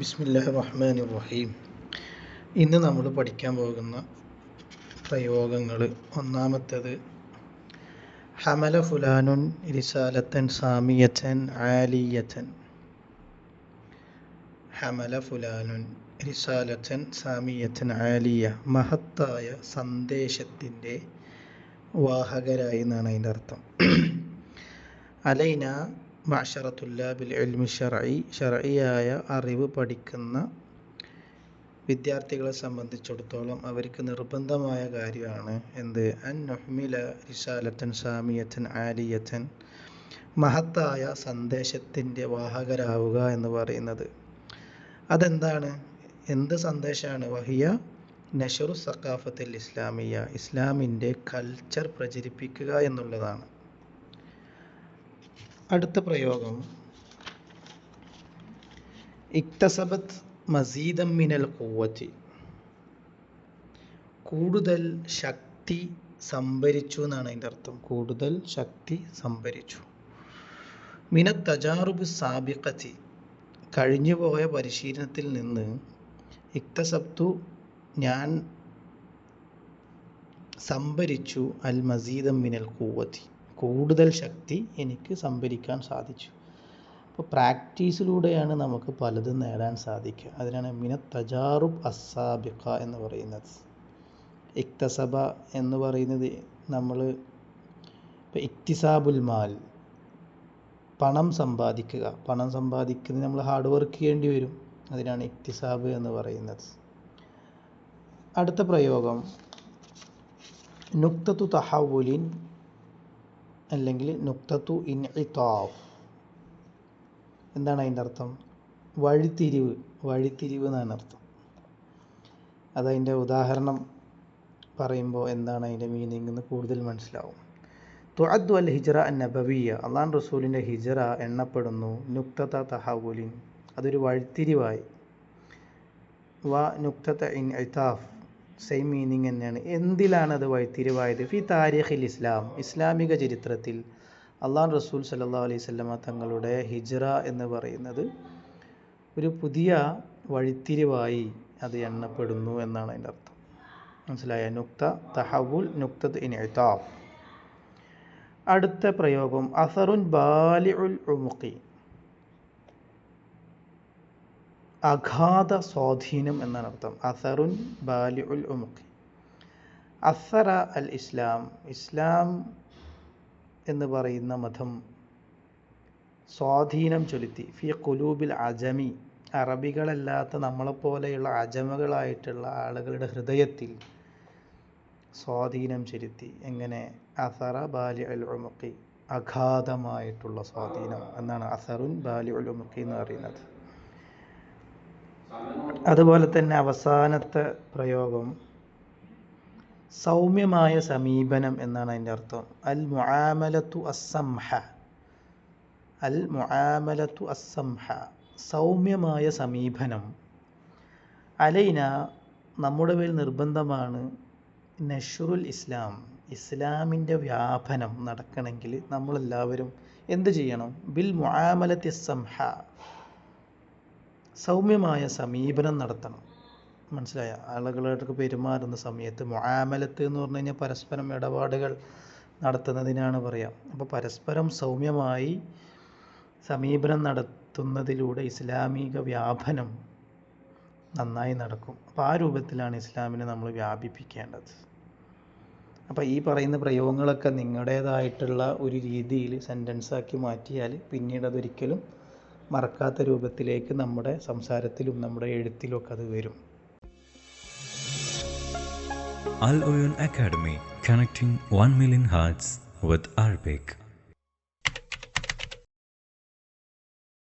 ബിസ്മില്ലാഹിർ റഹ്മാനിർ റഹീം. ഇന്ന് നമ്മൾ പഠിക്കാൻ പോകുന്ന പ്രയോഗങ്ങൾ, ഒന്നാമത്തേത് ഹമല ഫുലാനുൻ റിസാലത്തൻ സാമിയത്തൻ ആലിയത്തൻ. ഹമല ഫുലാനുൻ റിസാലത്തൻ സാമിയത്തൻ ആലിയ, മഹത്തായ സന്ദേശത്തിൻ്റെ വാഹകരായി എന്നാണ് അതിൻ്റെ അർത്ഥം. അലൈന മഅ്ശറ തുല്ലാബിൽ ഇൽമി ശർഈ, ശർഈയായ അറിവ് പഠിക്കുന്ന വിദ്യാർത്ഥികളെ സംബന്ധിച്ചിടത്തോളം അവർക്ക് നിർബന്ധമായ കാര്യമാണ് എന്ത്? അൻ നുഹ്മില റിസാലത്തൻ സാമിയത്തൻ ആലിയത്തൻ, മഹത്തായ സന്ദേശത്തിൻ്റെ വാഹകരാവുക എന്ന് പറയുന്നത്. അതെന്താണ്? എന്ത് സന്ദേശമാണ്? വഹിയ നഷറു സഖാഫത്തുൽ ഇസ്ലാമിയ, ഇസ്ലാമിൻ്റെ കൾച്ചർ പ്രചരിപ്പിക്കുക എന്നുള്ളതാണ്. അടുത്ത പ്രയോഗം ഇക്തസബത് മസീദം മിനൽ ഖുവ്വത്തി, കൂടുതൽ ശക്തി സംഭരിച്ചു എന്നാണ് അതിൻ്റെ അർത്ഥം. കൂടുതൽ ശക്തി സംഭരിച്ചു. മിനത് തജാറുബ് സാബിഖത്തി, കഴിഞ്ഞുപോയ പരിശീലനത്തിൽ നിന്ന്. ഇക്തസബ്തു, ഞാൻ സംഭരിച്ചു. അൽ മസീദം മിനൽ ഖുവ്വത്തി, കൂടുതൽ ശക്തി എനിക്ക് സംഭരിക്കാൻ സാധിച്ചു. അപ്പോൾ പ്രാക്ടീസിലൂടെയാണ് നമുക്ക് പലതും നേടാൻ സാധിക്കുക. അതിനാണ് മിനത് തജാറുബ് അസ്സാബിഖ എന്ന് പറയുന്നത്. ഇക്തസബ എന്ന് പറയുന്നത് നമ്മൾ ഇപ്പോൾ ഇക്തിസാബുൽ മാൽ, പണം സമ്പാദിക്കുക. പണം സമ്പാദിക്കുന്നത് നമ്മൾ ഹാർഡ് വർക്ക് ചെയ്യേണ്ടി വരും. അതിനാണ് ഇക്തിസാബ് എന്ന് പറയുന്നത്. അടുത്ത പ്രയോഗം നുക്തത്തു തഹവുലിൻ അല്ലെങ്കിൽ നുക്തത്തു ഇൻഇതാഫ്. എന്താണ് അതിൻ്റെ അർത്ഥം? വഴിത്തിരിവ്. വഴിത്തിരിവ് എന്നാണ് അർത്ഥം. അതതിൻ്റെ ഉദാഹരണം പറയുമ്പോൾ എന്താണ് അതിൻ്റെ മീനിങ് എന്ന് കൂടുതൽ മനസ്സിലാവും. തുഅദ്ദു അൽ ഹിജ്റ അൻ നബവിയ, അള്ളാഹു റസൂലിൻ്റെ ഹിജ്റ എണ്ണപ്പെടുന്നു. നുക്തത തഹവുലിൻ, അതൊരു വഴിത്തിരിവായി. വ നുക്തത ഇൻഇതാഫ്, സെയിം മീനിങ് തന്നെയാണ്. എന്തിലാണ് അത് വഴിത്തിരിവായത്? ഫി താരിഖിൽ ഇസ്ലാം, ഇസ്ലാമിക ചരിത്രത്തിൽ അള്ളാഹു റസൂൽ സല്ലല്ലാഹു അലൈഹി വസല്ലമ തങ്ങളുടെ ഹിജ്റ എന്ന് പറയുന്നത് ഒരു പുതിയ വഴിത്തിരിവായി അത് എണ്ണപ്പെടുന്നു എന്നാണ് അതിൻ്റെ അർത്ഥം. മനസ്സിലായ? നുക്ത തഹവുൽ, നുക്തത് ഇൻഇതാഫ്. അടുത്ത പ്രയോഗം അസറുൻ ബാലിഉൽ ഉമുഖി, അഗാധ സ്വാധീനം എന്നാണ് അർത്ഥം. അസറുൻ ബാലിഉൽ ഉമുഖി. അസറ അൽ ഇസ്ലാം, ഇസ്ലാം എന്ന് പറയുന്ന മതം സ്വാധീനം ചെലുത്തി. ഫി ഖുലൂബിൽ അജമി, അറബികളല്ലാത്ത നമ്മളെപ്പോലെയുള്ള അജമകളായിട്ടുള്ള ആളുകളുടെ ഹൃദയത്തിൽ സ്വാധീനം ചെലുത്തി. എങ്ങനെ? അസറ ബാലിഉൽ ഉമുഖി, അഗാധമായിട്ടുള്ള സ്വാധീനം എന്നാണ് അസറുൻ ബാലിഉൽ ഉമുഖി എന്ന് പറയുന്നത്. അതുപോലെ തന്നെ അവസാനത്തെ പ്രയോഗം സൗമ്യമായ സമീപനം എന്നാണ് അതിൻ്റെ അർത്ഥം. അൽ മുആമലത്തു അസ്സംഹ, അൽ മുആമലത്തു അസ്സംഹ, സൗമ്യമായ സമീപനം. അലൈന, നമ്മുടെ മേൽ നിർബന്ധമാണ്. നഷ്റുൽ ഇസ്ലാം, ഇസ്ലാമിൻ്റെ വ്യാപനം നടക്കണമെങ്കിൽ നമ്മളെല്ലാവരും എന്ത് ചെയ്യണം? ബിൽ മുആമലത്തി അസ്സംഹ, സൗമ്യമായ സമീപനം നടത്തണം. മനസ്സിലായ? ആളുകളായിട്ടൊക്കെ പെരുമാറുന്ന സമയത്ത് മുആമലത്ത് എന്ന് പറഞ്ഞു കഴിഞ്ഞാൽ പരസ്പരം ഇടപാടുകൾ നടത്തുന്നതിനാണ് പറയാം. അപ്പോൾ പരസ്പരം സൗമ്യമായി സമീപനം നടത്തുന്നതിലൂടെ ഇസ്ലാമിക വ്യാപനം നന്നായി നടക്കും. അപ്പോൾ ആ രൂപത്തിലാണ് ഇസ്ലാമിനെ നമ്മൾ വ്യാപിപ്പിക്കേണ്ടത്. അപ്പോൾ ഈ പറയുന്ന പ്രയോഗങ്ങളൊക്കെ നിങ്ങളുടേതായിട്ടുള്ള ഒരു രീതിയിൽ സെൻറ്റൻസാക്കി മാറ്റിയാൽ പിന്നീട് അതൊരിക്കലും മറക്കാത്ത രൂപത്തിലേക്ക് നമ്മുടെ സംസാരത്തിലും നമ്മുടെ എഴുത്തിലും ഒക്കെ അത് വരും. Al Oyun Academy, connecting 1 million hearts with Arabic.